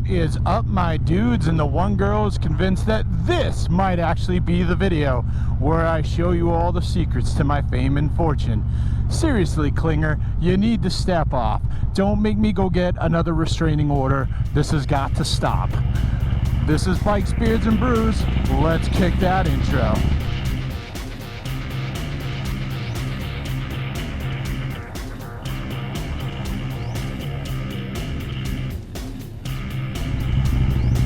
What is up, my dudes? And the one girl is convinced that this might actually be the video where I show you all the secrets to my fame and fortune. Seriously, Klinger, you need to step off. Don't make me go get another restraining order. This has got to stop. This is Bikes, Beards, and Brews. Let's kick that intro.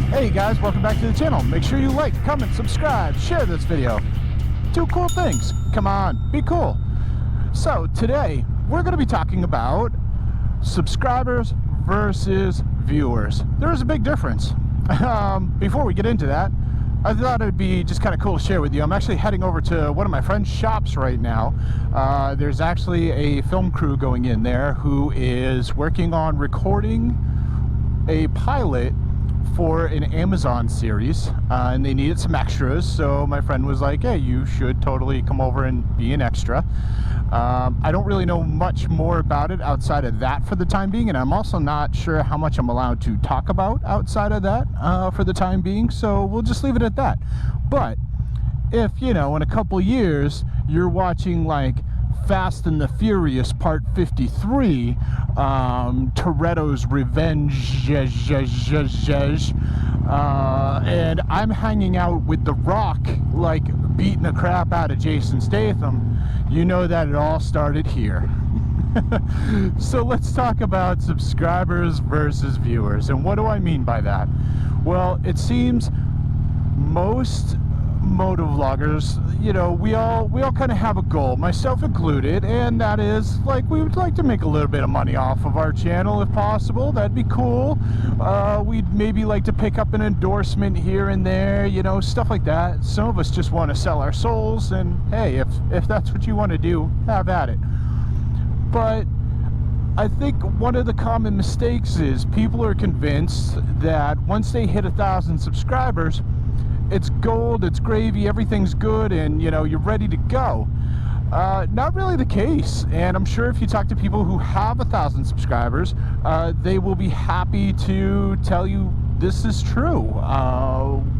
Hey guys, welcome back to the channel. Make sure you like, comment, subscribe, share this video. Do cool things. Come on, be cool. So today, we're going to be talking about subscribers versus viewers. There is a big difference. Before we get into that, I thought it would be just kind of cool to share with you. I'm actually heading over to one of my friend's shops right now. There's actually a film crew going in there who is working on recording a pilot for an Amazon series, and they needed some extras, so my friend was like, hey, you should totally come over and be an extra. I don't really know much more about it outside of that for the time being, and I'm also not sure how much I'm allowed to talk about outside of that for the time being, so we'll just leave it at that. But if, you know, in a couple years you're watching like Fast and the Furious Part 53, Toretto's Revenge, and I'm hanging out with The Rock, like beating the crap out of Jason Statham, you know that it all started here. So let's talk about subscribers versus viewers. And what do I mean by that? Well, it seems most motovloggers, you know, we all kind of have a goal, myself included, and that is, like, we would like to make a little bit of money off of our channel if possible. That'd be cool. We'd maybe like to pick up an endorsement here and there, you know, stuff like that. Some of us just want to sell our souls, and hey, if that's what you want to do, have at it. But I think one of the common mistakes is people are convinced that once they hit 1,000 subscribers, it's gold, it's gravy, everything's good, and you know, you're ready to go. Not really the case. And I'm sure if you talk to people who have 1,000 subscribers, they will be happy to tell you this is true.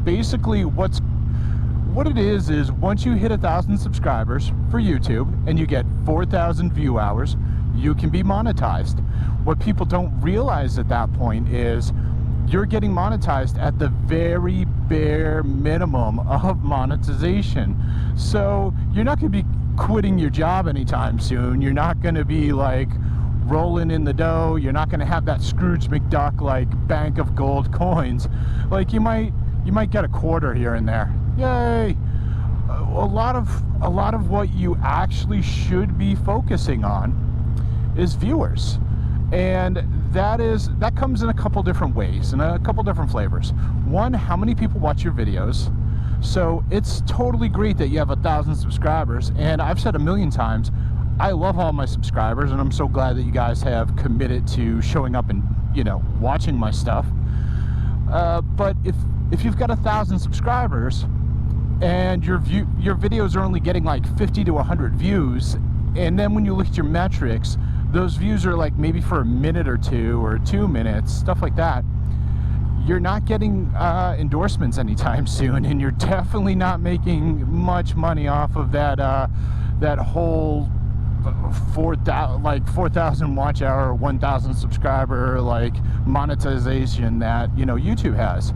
Basically what it is once you hit 1,000 subscribers for YouTube and you get 4,000 view hours, you can be monetized. What people don't realize at that point is you're getting monetized at the very bare minimum of monetization. So you're not going to be quitting your job anytime soon. You're not going to be like rolling in the dough. You're not going to have that Scrooge McDuck like bank of gold coins. Like you might get a quarter here and there. Yay! A lot of what you actually should be focusing on is viewers. And that comes in a couple different ways and a couple different flavors. One, how many people watch your videos? So it's totally great that you have 1,000 subscribers, and I've said a million times, I love all my subscribers, and I'm so glad that you guys have committed to showing up and, you know, watching my stuff. But if you've got 1,000 subscribers and your videos are only getting like 50 to 100 views, and then when you look at your metrics, those views are like maybe for a minute or two or 2 minutes, stuff like that, you're not getting endorsements anytime soon, and you're definitely not making much money off of that whole 4,000 watch hour, 1,000 subscriber like monetization that, you know, YouTube has.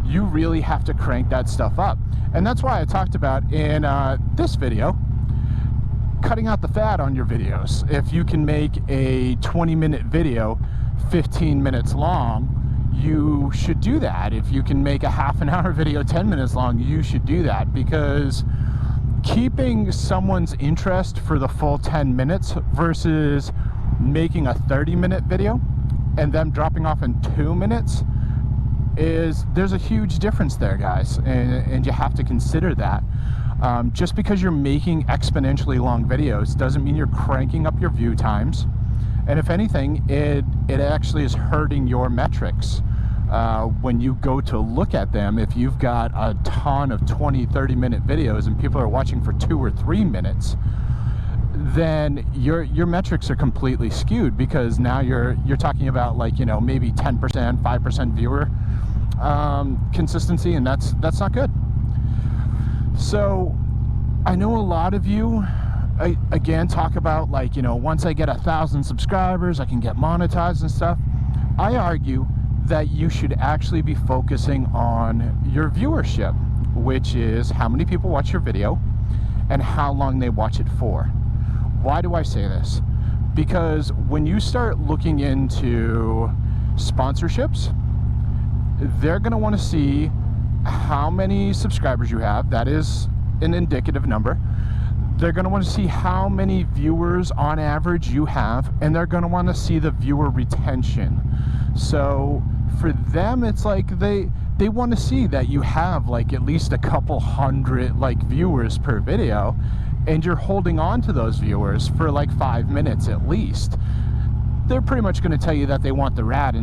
You really have to crank that stuff up, and that's why I talked about in this video cutting out the fat on your videos. If you can make a 20-minute video 15 minutes long, you should do that. If you can make a half-an-hour video 10 minutes long, you should do that, because keeping someone's interest for the full 10 minutes versus making a 30-minute video and them dropping off in 2 minutes there's a huge difference there, guys, and you have to consider that. Just because you're making exponentially long videos doesn't mean you're cranking up your view times, and if anything, it actually is hurting your metrics when you go to look at them. If you've got a ton of 20-30 minute videos and people are watching for 2 or 3 minutes, then your metrics are completely skewed, because now you're talking about, like, you know, maybe 10%, 5% viewer consistency, and that's not good. So I know a lot of you again talk about, like, you know, once I get 1,000 subscribers I can get monetized and stuff. I argue that you should actually be focusing on your viewership, which is how many people watch your video and how long they watch it for. Why do I say this? Because when you start looking into sponsorships, they're going to want to see how many subscribers you have. That is an indicative number. They're going to want to see how many viewers on average you have, and they're going to want to see the viewer retention. So for them, it's like they want to see that you have, like, at least a couple hundred, like, viewers per video, and you're holding on to those viewers for like 5 minutes at least. They're pretty much going to tell you that they want the ad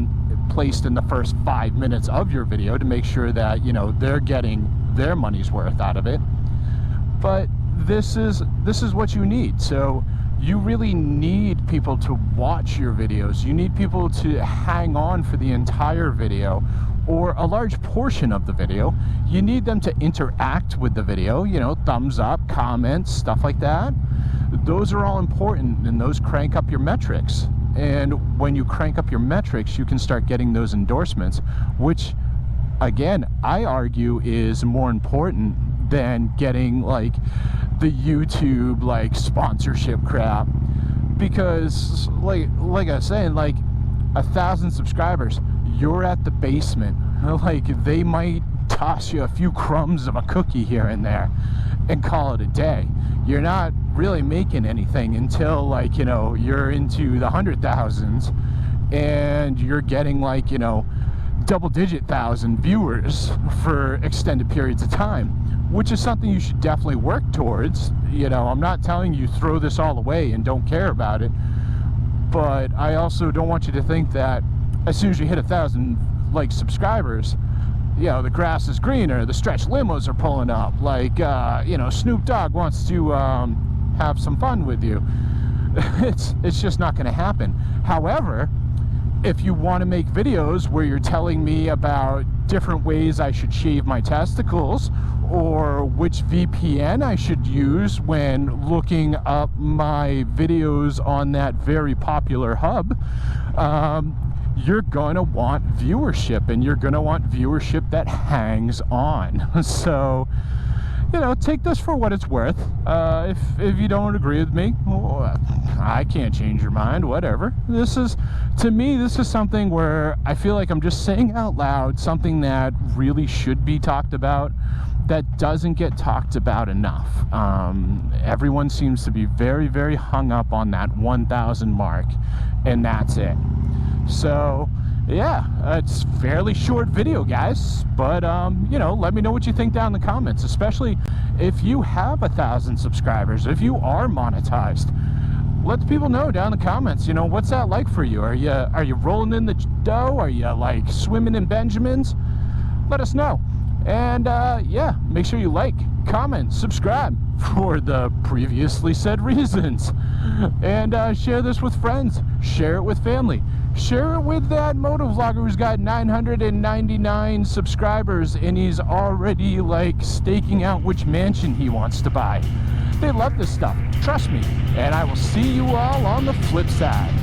placed in the first 5 minutes of your video to make sure that, you know, they're getting their money's worth out of it. But this is what you need. So you really need people to watch your videos. You need people to hang on for the entire video, or a large portion of the video. You need them to interact with the video, you know, thumbs up, comments, stuff like that. Those are all important, and those crank up your metrics. And when you crank up your metrics, you can start getting those endorsements, which, again, I argue is more important than getting, like, the YouTube, like, sponsorship crap. Because like I was saying, like, 1,000 subscribers, you're at the basement. Like, they might toss you a few crumbs of a cookie here and there and call it a day. You're not really making anything until, like, you know, you're into the 100,000s and you're getting, like, you know, double-digit thousand viewers for extended periods of time, which is something you should definitely work towards. You know, I'm not telling you throw this all away and don't care about it, but I also don't want you to think that as soon as you hit 1,000, like, subscribers, you know, the grass is greener, the stretch limos are pulling up, like, you know, Snoop Dogg wants to have some fun with you. It's just not going to happen. However, if you want to make videos where you're telling me about different ways I should shave my testicles, or which VPN I should use when looking up my videos on that very popular hub, you're gonna want viewership, and you're gonna want viewership that hangs on. So, you know, take this for what it's worth. If you don't agree with me, well, I can't change your mind, whatever. This is, to me, this is something where I feel like I'm just saying out loud something that really should be talked about, that doesn't get talked about enough. Everyone seems to be very, very hung up on that 1,000 mark, and that's it. So yeah, it's fairly short video, guys, but you know, let me know what you think down in the comments, especially if you have 1,000 subscribers, if you are monetized. Let the people know down in the comments, you know, what's that like for you? Are you rolling in the dough? Are you, like, swimming in Benjamins? Let us know. And yeah, make sure you like, comment, subscribe for the previously said reasons. And share this with friends, share it with family, share it with that motovlogger who's got 999 subscribers and he's already, like, staking out which mansion he wants to buy. They love this stuff, trust me, and I will see you all on the flip side.